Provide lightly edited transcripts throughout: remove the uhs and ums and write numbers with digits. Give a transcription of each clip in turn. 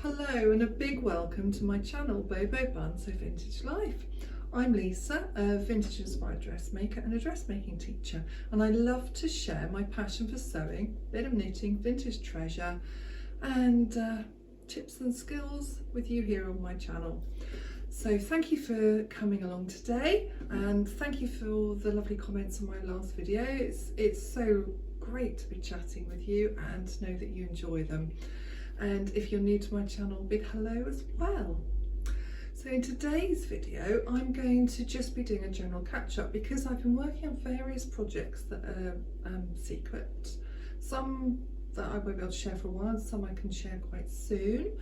Hello and a big welcome to my channel Bobo Bun So Vintage Life. I'm Lisa, a vintage inspired dressmaker and a dressmaking teacher, and I love to share my passion for sewing, bit of knitting, vintage treasure and tips and skills with you here on my channel. So thank you for coming along today, and thank you for the lovely comments on my last video. It's so great to be chatting with you and to know that you enjoy them. And if you're new to my channel, big hello as well. So in today's video, I'm going to just be doing a general catch-up because I've been working on various projects that are secret. Some that I won't be able to share for a while, some I can share quite soon.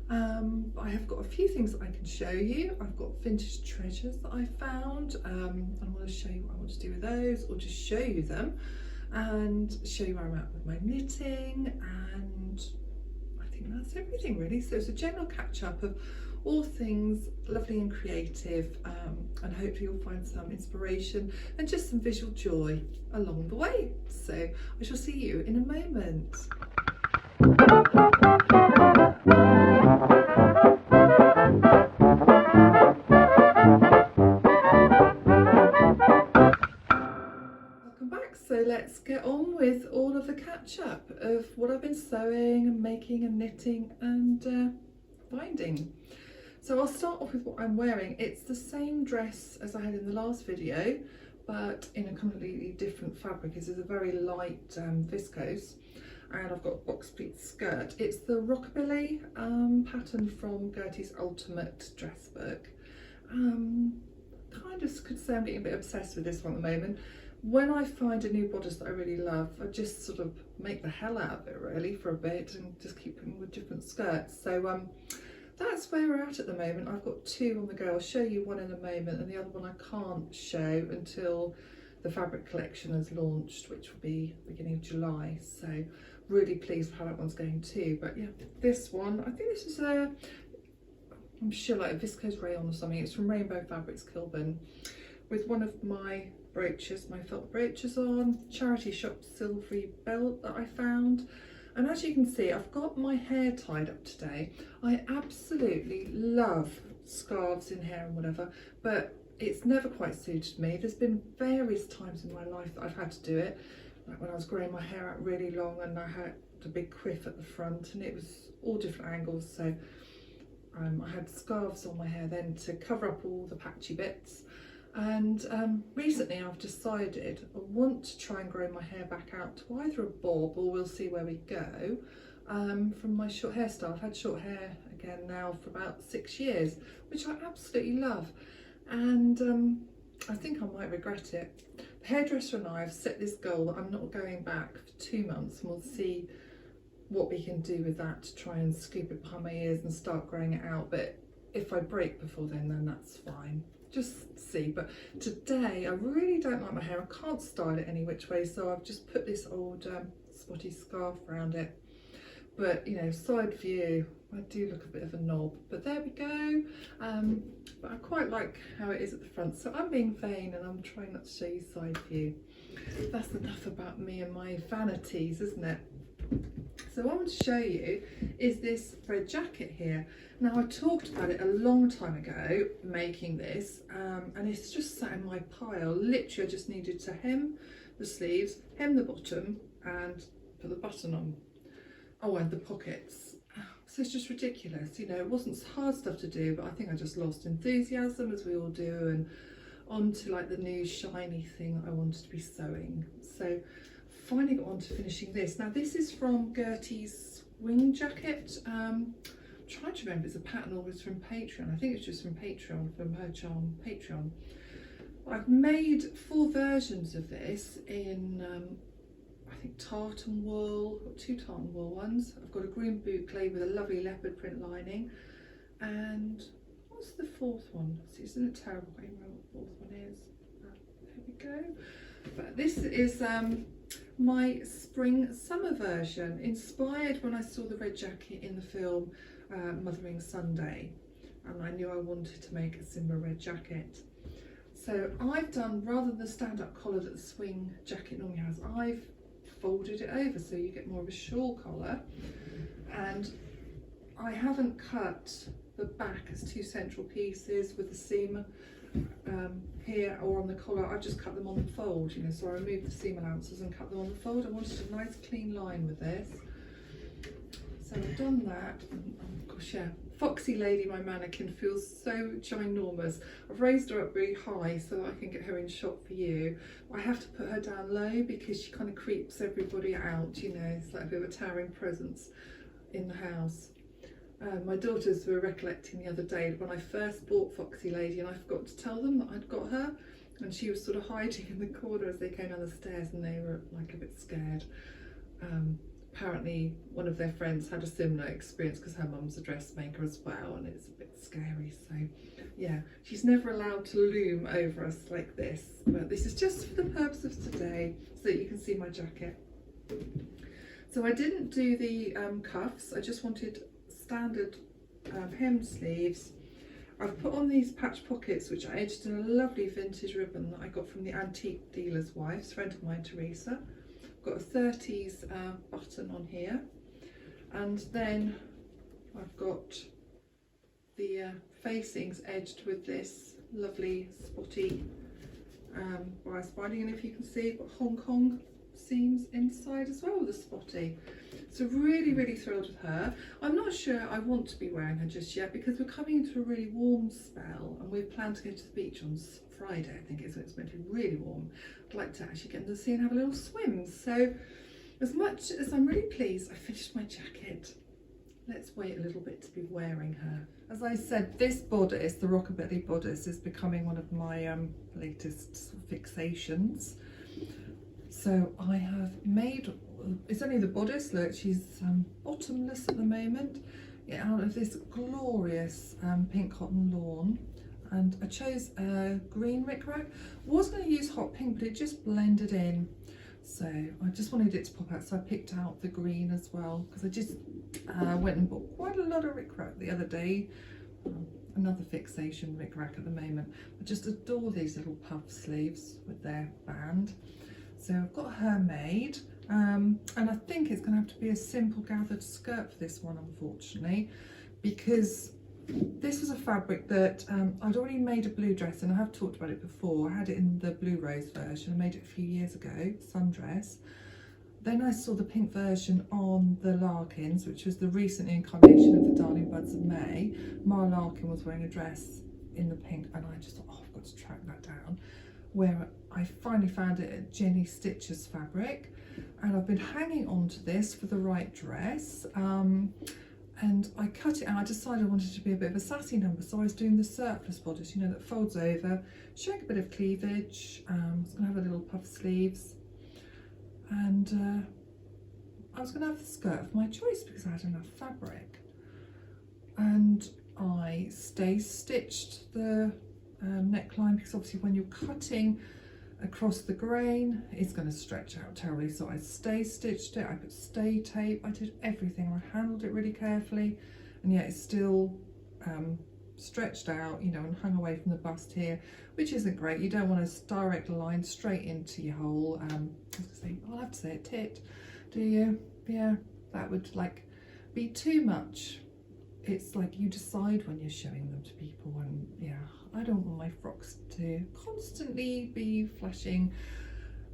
I have got a few things that I can show you. I've got vintage treasures that I found. I want to show you what I want to do with those, or just show you them and show you where I'm at with my knitting, and that's everything really. So it's a general catch-up of all things lovely and creative, and hopefully you'll find some inspiration and just some visual joy along the way. So I shall see you in a moment. So let's get on with all of the catch-up of what I've been sewing and making and knitting and finding. So I'll start off with what I'm wearing. It's the same dress as I had in the last video, but in a completely different fabric. This is a very light viscose, and I've got a box pleat skirt. It's the Rockabilly pattern from Gertie's Ultimate Dress Book. Kind of could say I'm getting a bit obsessed with this one at the moment. When I find a new bodice that I really love, I just sort of make the hell out of it really for a bit and just keep them with different skirts. So that's where we're at the moment. I've got two on the go. I'll show you one in a moment, and the other one I can't show until the fabric collection has launched, which will be beginning of July. So really pleased with how that one's going too. But yeah, this one, I think this is I'm sure like a viscose rayon or something. It's from Rainbow Fabrics Kilburn, with one of my brooches, my felt brooches on, charity shop silvery belt that I found. And as you can see, I've got my hair tied up today. I absolutely love scarves in hair and whatever, but it's never quite suited me. There's been various times in my life that I've had to do it, like when I was growing my hair out really long and I had a big quiff at the front, and it was all different angles. So I had scarves on my hair then to cover up all the patchy bits. And recently I've decided I want to try and grow my hair back out to either a bob, or we'll see where we go, from my short hairstyle. I've had short hair again now for about 6 years, which I absolutely love, and I think I might regret it. The hairdresser and I have set this goal that I'm not going back for 2 months, and we'll see what we can do with that to try and scoop it behind my ears and start growing it out. But if I break before then that's fine. Just see. But today I really don't like my hair. I can't style it any which way, so I've just put this old spotty scarf around it. But you know, side view, I do look a bit of a knob, but there we go. But I quite like how it is at the front, so I'm being vain and I'm trying not to show you side view. That's enough about me and my vanities, isn't it? So what I want to show you is this red jacket here. Now I talked about it a long time ago, making this, and it's just sat in my pile. Literally I just needed to hem the sleeves, hem the bottom and put the button on. Oh, and the pockets. So it's just ridiculous, you know. It wasn't hard stuff to do, but I think I just lost enthusiasm, as we all do, and on to like the new shiny thing I wanted to be sewing. So finally got on to finishing this. Now this is from Gertie's wing jacket. I'm trying to remember if it's a pattern or it's from Patreon. I think it's just from Patreon, from her charm Patreon. I've made 4 versions of this in I think tartan wool. I've got 2 tartan wool ones. I've got a green boucle with a lovely leopard print lining, and what's the 4th one? See, isn't it terrible? I don't remember what the 4th one is. There we go. But this is my spring summer version, inspired when I saw the red jacket in the film Mothering Sunday, and I knew I wanted to make a similar red jacket. So I've done, rather than the stand-up collar that the swing jacket normally has, I've folded it over so you get more of a shawl collar, and I haven't cut the back as two central pieces with the seam here or on the collar. I just cut them on the fold, you know, so I removed the seam allowances and cut them on the fold. I wanted a nice clean line with this. So I've done that. And of course, yeah, Foxy Lady, my mannequin, feels so ginormous. I've raised her up really high so that I can get her in shot for you. I have to put her down low because she kind of creeps everybody out, you know, it's like a bit of a towering presence in the house. My daughters were recollecting the other day when I first bought Foxy Lady and I forgot to tell them that I'd got her, and she was sort of hiding in the corner as they came down the stairs and they were like a bit scared. Apparently one of their friends had a similar experience because her mum's a dressmaker as well, and it's a bit scary. So yeah, she's never allowed to loom over us like this, but this is just for the purpose of today so that you can see my jacket. So I didn't do the cuffs, I just wanted standard hem sleeves. I've put on these patch pockets which I edged in a lovely vintage ribbon that I got from the antique dealer's wife, friend of mine, Teresa. I've got a 30s button on here, and then I've got the facings edged with this lovely spotty bias binding, and if you can see, I've got Hong Kong seams inside as well with a spotty. So really, really thrilled with her. I'm not sure I want to be wearing her just yet because we're coming into a really warm spell and we've planned to go to the beach on Friday, I think it is, when it's meant to be really warm. I'd like to actually get into the sea and have a little swim. So as much as I'm really pleased I finished my jacket, let's wait a little bit to be wearing her. As I said, this bodice, the Rockabilly bodice, is becoming one of my latest fixations. So I have made, it's only the bodice, look, she's bottomless at the moment, out of this glorious pink cotton lawn, and I chose a green rickrack. Was going to use hot pink, but it just blended in, so I just wanted it to pop out, so I picked out the green as well, because I just went and bought quite a lot of rickrack the other day. Another fixation rickrack at the moment. I just adore these little puff sleeves with their band. So I've got her made, and I think it's going to have to be a simple gathered skirt for this one, unfortunately, because this was a fabric that I'd already made a blue dress, and I have talked about it before. I had it in the blue rose version. I made it a few years ago, sundress. Then I saw the pink version on the Larkins, which was the recent incarnation of the Darling Buds of May. Mara Larkin was wearing a dress in the pink, and I just thought, oh, I've got to track that down. Where I finally found it at Jenny Stitcher's fabric, and I've been hanging on to this for the right dress, and I cut it out. I decided I wanted it to be a bit of a sassy number, so I was doing the surplus bodice, you know, that folds over, showing a bit of cleavage. I was going to have a little puff sleeves, and I was going to have the skirt of my choice because I had enough fabric, and I stay stitched the neckline, because obviously when you're cutting across the grain it's going to stretch out terribly, so I stay stitched it, I put stay tape, I did everything, I handled it really carefully, and yet it's still stretched out, you know, and hung away from the bust here, which isn't great. You don't want a direct line straight into your hole. I'll have to say it, tit, do you? Yeah, that would like be too much. It's like you decide when you're showing them to people, and yeah, I don't want my frocks to constantly be flashing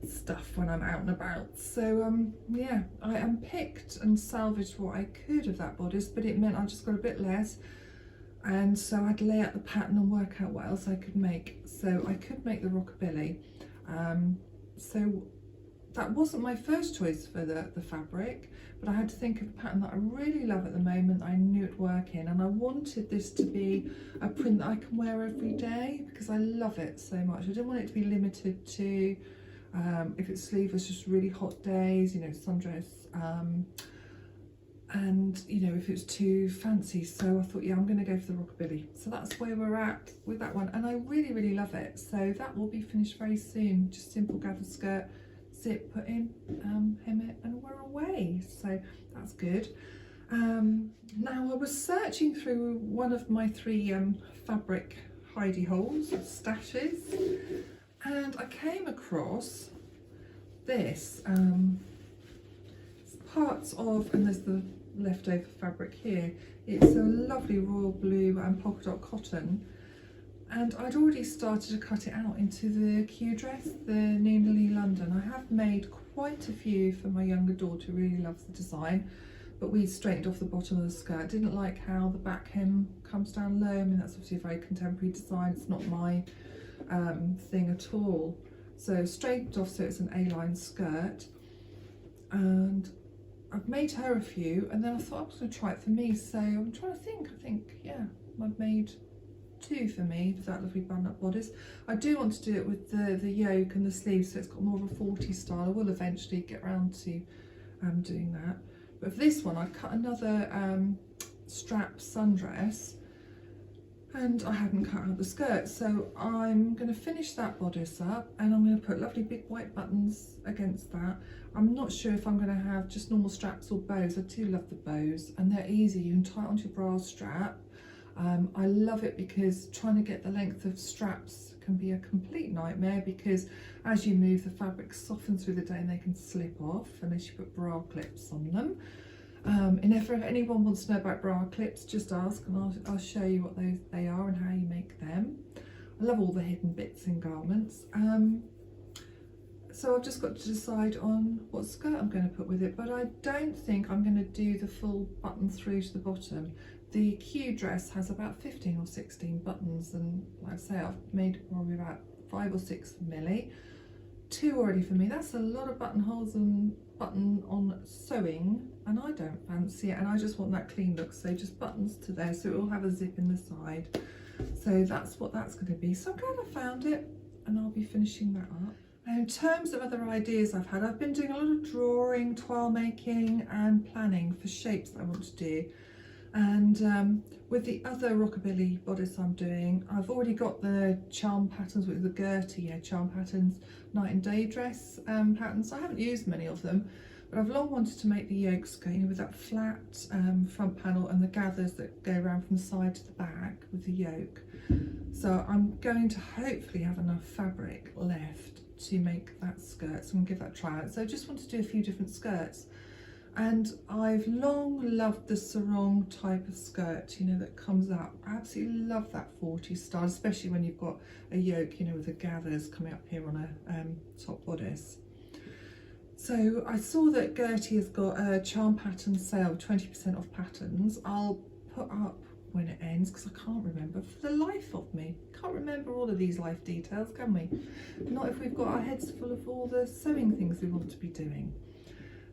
stuff when I'm out and about. So yeah, I unpicked and salvaged what I could of that bodice, but it meant I just got a bit less, and so I had to lay out the pattern and work out what else I could make. So I could make the Rockabilly. So that wasn't my first choice for the fabric, but I had to think of a pattern that I really love at the moment, I knew it'd work in, and I wanted this to be a print that I can wear every day because I love it so much. I didn't want it to be limited to if it's sleeveless, just really hot days, you know, sundress, and you know, if it's too fancy. So I thought, yeah, I'm going to go for the Rockabilly. So that's where we're at with that one, and I really, really love it. So that will be finished very soon. Just simple gathered skirt, zip, put in, hem it, and we're away. So that's good. Now I was searching through one of my 3 fabric hidey holes, stashes, and I came across this. It's parts of, and there's the leftover fabric here. It's a lovely royal blue and polka dot cotton, and I'd already started to cut it out into the Q dress, the Nina Lee London. I have made quite a few for my younger daughter, who really loves the design, but we straightened off the bottom of the skirt. Didn't like how the back hem comes down low. I mean, that's obviously a very contemporary design. It's not my thing at all. So straightened off so it's an A-line skirt, and I've made her a few, and then I thought I was going to try it for me. So I'm trying to think. I think, yeah, I've made 2 for me with that lovely button-up bodice. I do want to do it with the yoke and the sleeves, so it's got more of a 40s style. I will eventually get around to doing that. But for this one, I've cut another strap sundress, and I hadn't cut out the skirt, so I'm going to finish that bodice up, and I'm going to put lovely big white buttons against that. I'm not sure if I'm going to have just normal straps or bows. I do love the bows, and they're easy. You can tie it onto your bra strap. I love it because trying to get the length of straps can be a complete nightmare, because as you move, the fabric softens through the day and they can slip off unless you put bra clips on them. And if anyone wants to know about bra clips, just ask, and I'll show you what they are and how you make them. I love all the hidden bits in garments. So I've just got to decide on what skirt I'm going to put with it, but I don't think I'm going to do the full button through to the bottom. The Q dress has about 15 or 16 buttons, and like I say, I've made probably about 5 or 6 milli. 2 already for me. That's a lot of buttonholes and button on sewing, and I don't fancy it, and I just want that clean look, so just buttons to there, so it will have a zip in the side. So that's what that's going to be. So I'm glad I found it, and I'll be finishing that up. Now, in terms of other ideas I've been doing a lot of drawing, toile making and planning for shapes that I want to do. And with the other rockabilly bodice I'm doing, I've already got the charm patterns with the Gertie charm patterns, night and day dress patterns. I haven't used many of them, but I've long wanted to make the yoke skirt with that flat front panel and the gathers that go around from the side to the back with the yoke. So I'm going to hopefully have enough fabric left to make that skirt, so I'm going to give that a try out. So I just want to do a few different skirts. And I've long loved the sarong type of skirt, you know, that comes out. I absolutely love that 40s style, especially when you've got a yoke, you know, with the gathers coming up here on a top bodice. So I saw that Gertie has got a charm pattern sale, 20% off patterns. I'll put up when it ends, because I can't remember for the life of me. Can't remember all of these life details, can we? Not if we've got our heads full of all the sewing things we want to be doing.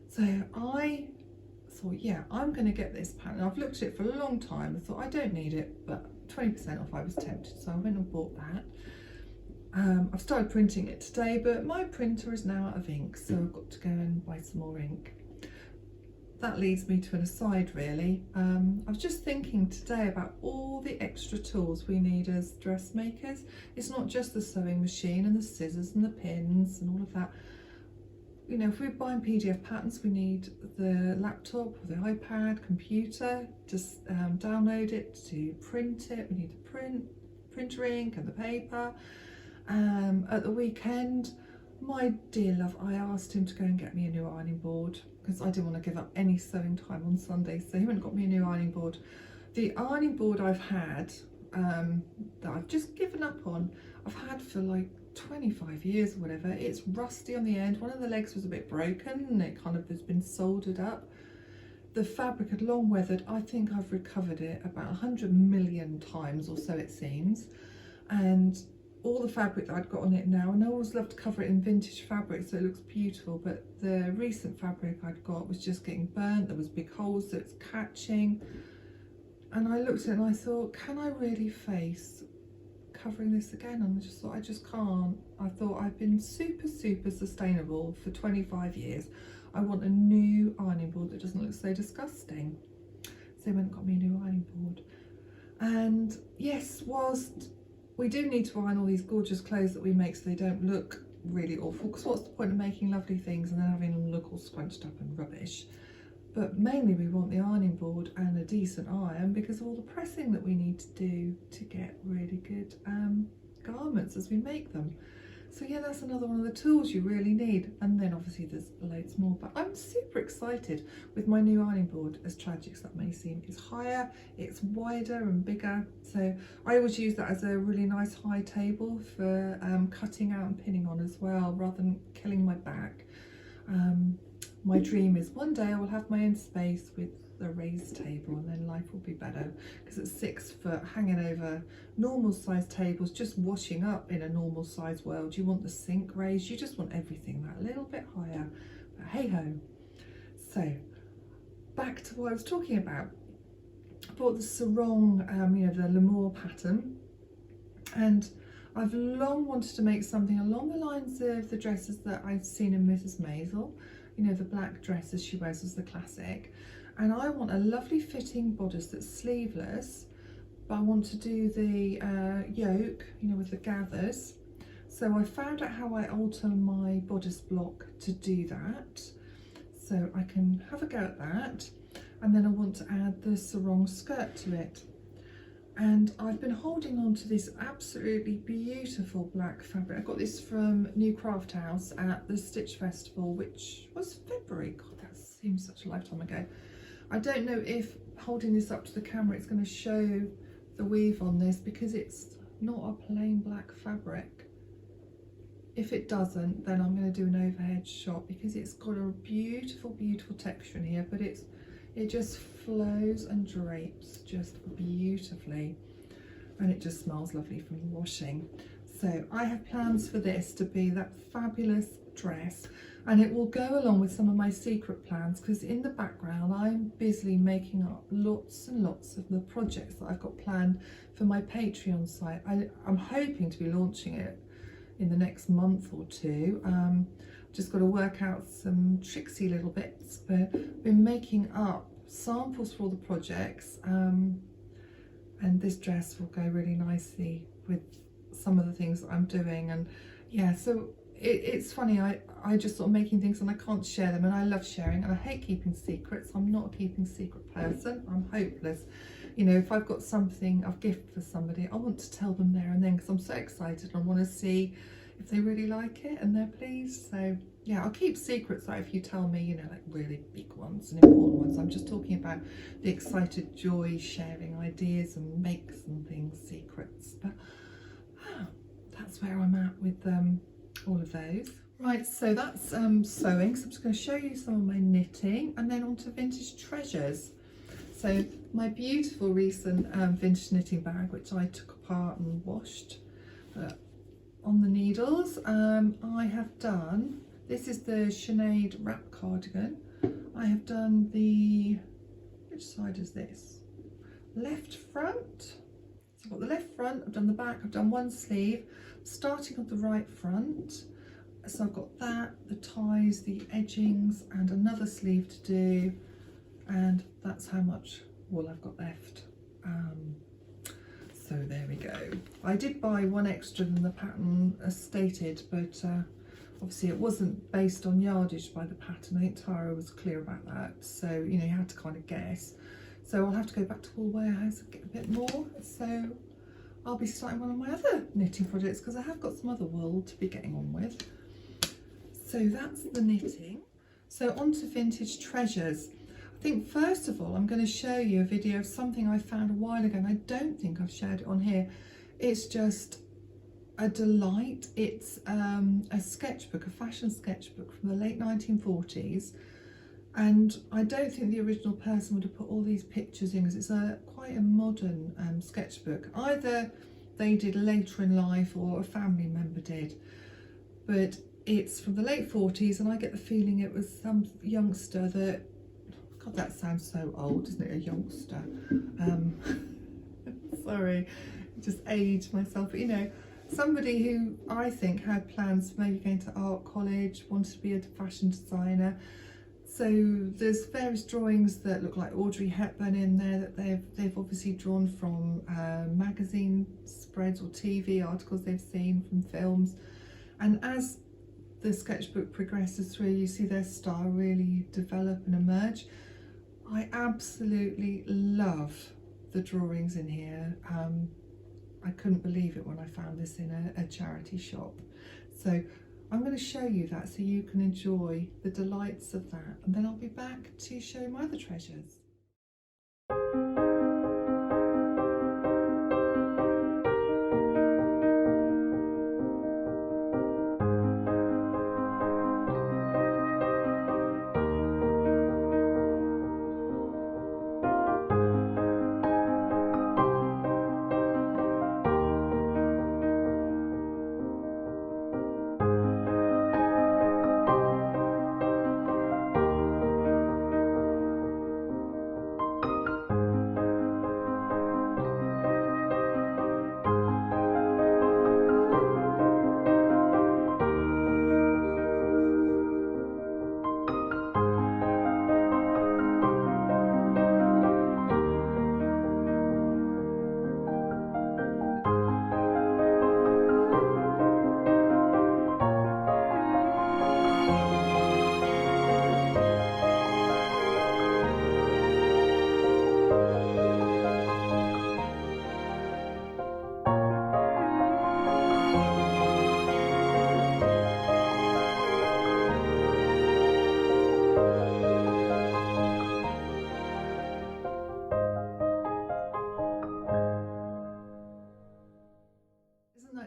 So I thought, yeah, I'm going to get this pattern. I've looked at it for a long time. I thought, I don't need it, but 20% off, I was tempted. So I went and bought that. I've started printing it today, but my printer is now out of ink, so I've got to go and buy some more ink. That leads me to an aside, really. I was just thinking today about all the extra tools we need as dressmakers. It's not just the sewing machine and the scissors and the pins and all of that. You know, if we're buying PDF patterns, we need the laptop or the iPad, computer, just download it to print it. We need the printer ink and the paper. At the weekend, my dear love, I asked him to go and get me a new ironing board, because I didn't want to give up any sewing time on Sunday, so he went and got me a new ironing board. The ironing board I've had, that I've just given up on, I've had for like 25 years or whatever. It's rusty on the end. One of the legs was a bit broken and it kind of has been soldered up. The fabric had long weathered. I think I've recovered it about 100 million times or so, it seems. And all the fabric that I'd got on it now, and I always love to cover it in vintage fabric so it looks beautiful, but the recent fabric I'd got was just getting burnt. There was big holes, so it's catching. And I looked at it and I thought, can I really face covering this again? And I just thought, I just can't. I thought, I've been super sustainable for 25 years. I want a new ironing board that doesn't look so disgusting. So I went and got me a new ironing board. And yes, whilst we do need to iron all these gorgeous clothes that we make so they don't look really awful, because what's the point of making lovely things and then having them look all scrunched up and rubbish? But mainly we want the ironing board and a decent iron because of all the pressing that we need to do to get really good garments as we make them. So yeah, that's another one of the tools you really need. And then obviously there's loads more, but I'm super excited with my new ironing board, as tragic as that may seem. It's higher, it's wider and bigger. So I always use that as a really nice high table for cutting out and pinning on as well, rather than killing my back. My dream is one day I will have my own space with a raised table, and then life will be better, because at 6 foot hanging over normal size tables, just washing up in a normal size world, you want the sink raised, you just want everything that little bit higher, but hey ho. So back to what I was talking about. I bought the sarong, you know, the Lemoore pattern, and I've long wanted to make something along the lines of the dresses that I've seen in Mrs. Maisel, you know, the black dresses she wears as the classic. And I want a lovely fitting bodice that's sleeveless, but I want to do the yoke, you know, with the gathers. So I found out how I alter my bodice block to do that. So I can have a go at that. And then I want to add the sarong skirt to it. And I've been holding on to this absolutely beautiful black fabric. I got this from New Craft House at the Stitch Festival, which was February. God, that seems such a lifetime ago. I don't know if holding this up to the camera it's going to show the weave on this, because it's not a plain black fabric. If it doesn't, then I'm going to do an overhead shot, because it's got a beautiful, beautiful texture in here, but it just flows and drapes just beautifully, and it just smells lovely from the washing. So I have plans for this to be that fabulous dress, and it will go along with some of my secret plans, because in the background I'm busily making up lots and lots of the projects that I've got planned for my Patreon site. I'm hoping to be launching it in the next month or two. Just got to work out some tricksy little bits, but been making up samples for all the projects, and this dress will go really nicely with some of the things that I'm doing. And yeah, so it's funny, I just sort of making things and I can't share them, and I love sharing, and I hate keeping secrets. I'm not a keeping secret person. I'm hopeless. You know, if I've got something, I've gifted for somebody, I want to tell them there and then, because I'm so excited. I want to see if they really like it and they're pleased. So yeah, I'll keep secrets out if you tell me, you know, like really big ones and important ones. I'm just talking about the excited joy, sharing ideas and makes and things, secrets. But that's where I'm at with all of those. Right, so that's sewing. So I'm just going to show you some of my knitting, and then on to vintage treasures. So my beautiful recent vintage knitting bag, which I took apart and washed on the needles. I have done, this is the Sinead wrap cardigan. I have done the, which side is this? Left front. So I've got the left front, I've done the back, I've done one sleeve, starting on the right front. So I've got that, the ties, the edgings, and another sleeve to do, and that's how much wool I've got left. So there we go. I did buy one extra than the pattern as stated, but obviously it wasn't based on yardage by the pattern. I think Tara was clear about that, so you know, you had to kind of guess. So I'll have to go back to Wool Warehouse and get a bit more. So I'll be starting one of my other knitting projects, because I have got some other wool to be getting on with. So that's the knitting. So on to vintage treasures. I think first of all I'm going to show you a video of something I found a while ago, and I don't think I've shared it on here. It's just a delight. It's a sketchbook, a fashion sketchbook from the late 1940s, and I don't think the original person would have put all these pictures in, because it's quite a modern sketchbook. Either they did later in life or a family member did, but it's from the late 40s, and I get the feeling it was some youngster that, God, that sounds so old, doesn't it, a youngster? Sorry, just aged myself, but you know, somebody who I think had plans for maybe going to art college, wanted to be a fashion designer. So there's various drawings that look like Audrey Hepburn in there that they've obviously drawn from magazine spreads or TV articles they've seen, from films. And as the sketchbook progresses through, you see their style really develop and emerge. I absolutely love the drawings in here. I couldn't believe it when I found this in a charity shop. So I'm going to show you that so you can enjoy the delights of that, and then I'll be back to show my other treasures.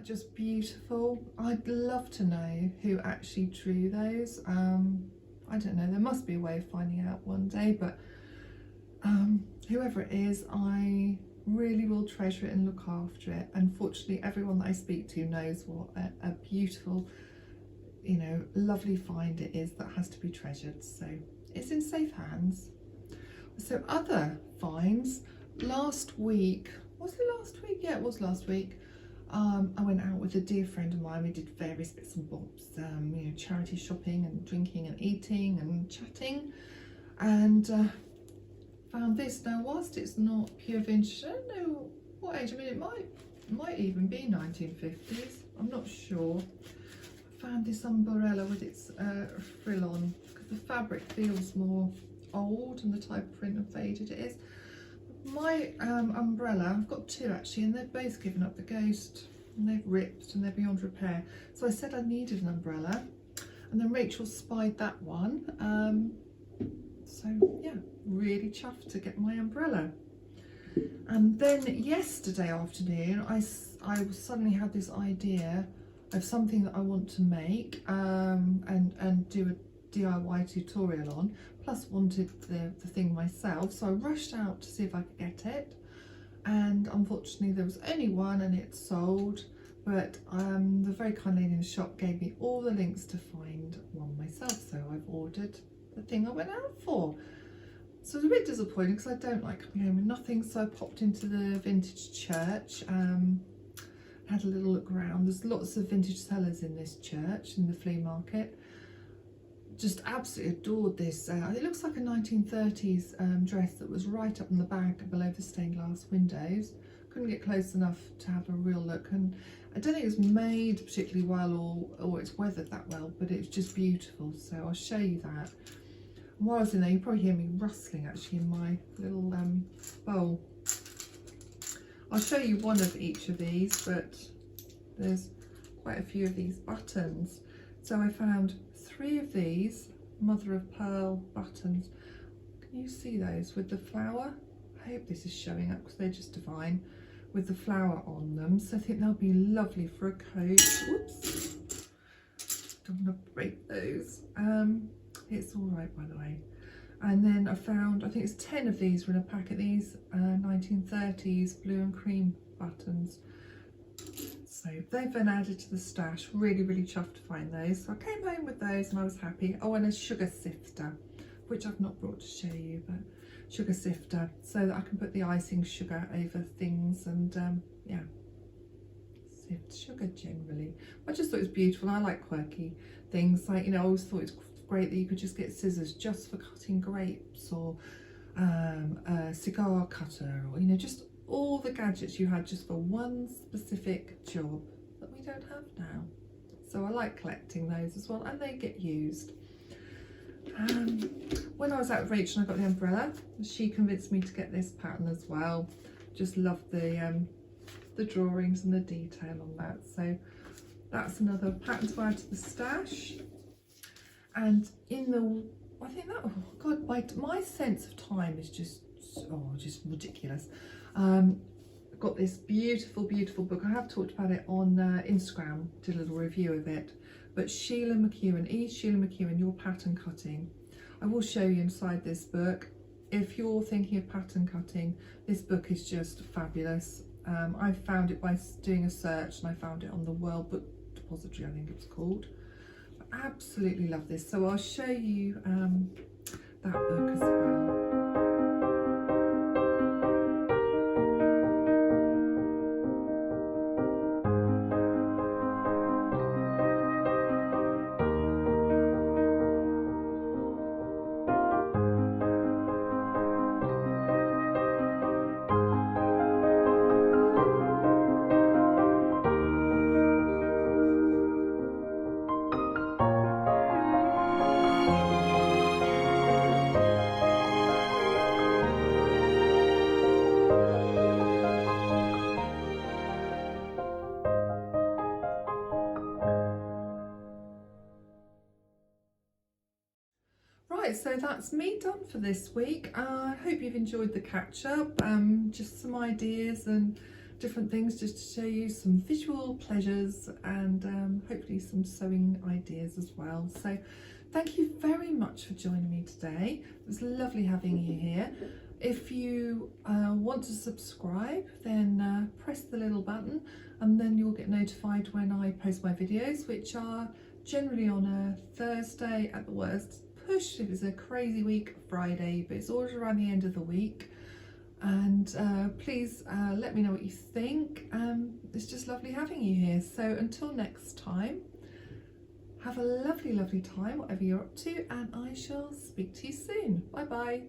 Just beautiful. I'd love to know who actually drew those. I don't know, there must be a way of finding out one day, but whoever it is, I really will treasure it and look after it. Unfortunately, everyone that I speak to knows what a beautiful, you know, lovely find it is that has to be treasured, so it's in safe hands. So other finds, last week, was it last week? Yeah, it was last week. I went out with a dear friend of mine. We did various bits and bobs, you know, charity shopping and drinking and eating and chatting, and found this. Now, whilst it's not pure vintage, I don't know what age. I mean, it might even be 1950s. I'm not sure. I found this umbrella with its frill on because the fabric feels more old and the type of print and faded it is. My umbrella, I've got two actually, and they've both given up the ghost and they've ripped and they're beyond repair. So I said I needed an umbrella, and then Rachel spied that one. So yeah, really chuffed to get my umbrella. And then yesterday afternoon, I suddenly had this idea of something that I want to make and do a DIY tutorial on, plus wanted the thing myself, so I rushed out to see if I could get it, and unfortunately there was only one and it sold, but the very kind lady in the shop gave me all the links to find one myself, so I've ordered the thing I went out for. So it's a bit disappointing because I don't like coming home with nothing, so I popped into the vintage church, had a little look around. There's lots of vintage sellers in this church, in the flea market. Just absolutely adored this. It looks like a 1930s dress that was right up in the back below the stained glass windows. Couldn't get close enough to have a real look, and I don't think it was made particularly well or it's weathered that well, but it's just beautiful, so I'll show you that. And while I was in there, you probably hear me rustling actually in my little bowl. I'll show you one of each of these, but there's quite a few of these buttons. So I found 3 of these mother of pearl buttons. Can you see those with the flower? I hope this is showing up because they're just divine, with the flower on them. So I think they'll be lovely for a coat. Whoops, don't want to break those. It's all right, by the way. And then I found, I think it's 10 of these were in a packet. These 1930s blue and cream buttons. So they've been added to the stash. Really, really chuffed to find those. So I came home with those and I was happy. Oh, and a sugar sifter, which I've not brought to show you, but sugar sifter, so that I can put the icing sugar over things and yeah, sift sugar generally. I just thought it was beautiful. I like quirky things, like, you know, I always thought it's great that you could just get scissors just for cutting grapes, or a cigar cutter, or, you know, just all the gadgets you had just for one specific job that we don't have now. So I like collecting those as well, and they get used. When I was out with Rachel and I got the umbrella, she convinced me to get this pattern as well. Just love the drawings and the detail on that. So that's another pattern to add to the stash. And in the, I think that, oh God, my sense of time is just ridiculous. I've got this beautiful book. I have talked about it on Instagram, did a little review of it. But Sheila McEwen, Your Pattern Cutting. I will show you inside this book. If you're thinking of pattern cutting, this book is just fabulous. I found it by doing a search, and I found it on the World Book Depository, I think it's called. I absolutely love this. So I'll show you that book as well. Right, so that's me done for this week. I hope you've enjoyed the catch up, just some ideas and different things just to show you some visual pleasures and hopefully some sewing ideas as well. So thank you very much for joining me today. It was lovely having you here. If you want to subscribe, then press the little button and then you'll get notified when I post my videos, which are generally on a Thursday at the worst. Push if it's a crazy week, Friday, but it's always around the end of the week. And please let me know what you think. It's just lovely having you here. So until next time, have a lovely time, whatever you're up to, and I shall speak to you soon. Bye bye.